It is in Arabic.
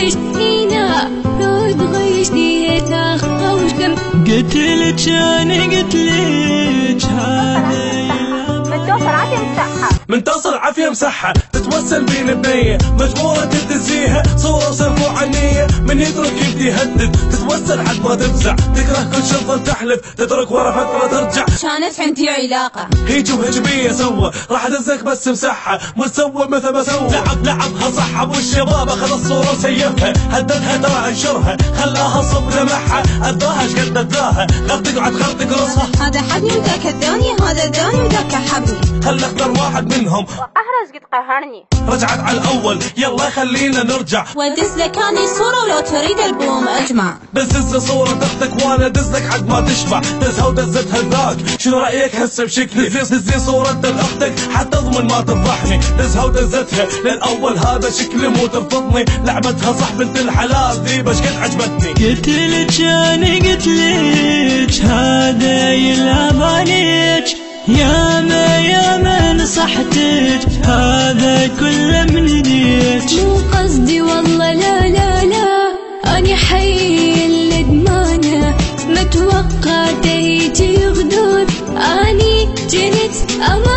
غيشتينا لو تغيشتي تاخوشكم قلتلك انا قلتلك هذا من توصل عافية مسحة تتوسل بين بنية مجبورة تدزيها صورة وسلفو عنية من يترك يبدي يهدد تتوسل حد ما تفزع تكره كل شرط تحلف تترك ورا فترة ترجع كانت عندي علاقة هيج وهجبية سوى راح ادزك بس مسحة متسوى مثل ما سوى لعبها صح ابو الشباب اخذ الصورة وسيفها هددها ترى انشرها خلاها صب لمحها اداها ايش قد اداها غطق عد خرطق رصها هذا حبني وذاك الداني هذا الداني وذاك حبني خل اختار واحد منهم وقهرز قد قهرني رجعت على الاول يلا خلينا نرجع ودز لك اني صورة ولو تريد البوم اجمع بس دز صورة اختك وانا دزلك حد ما تشبع دزها ودزتها ذاك شنو رايك هسه بشكلي دزي صورة لاختك حتى اضمن ما تفضحني دزها ودزتها للاول هذا شكلي مو ترفضني لعبتها صح بنت الحلال ذي بش قد عجبتني قلتلك انا قلتلك هذا يلعب عليك ياما نصحتك هذا كله من يديك مو قصدي والله لا لا لا أنا حي الندمانة متوقع تيجي غدود أني جنت أمان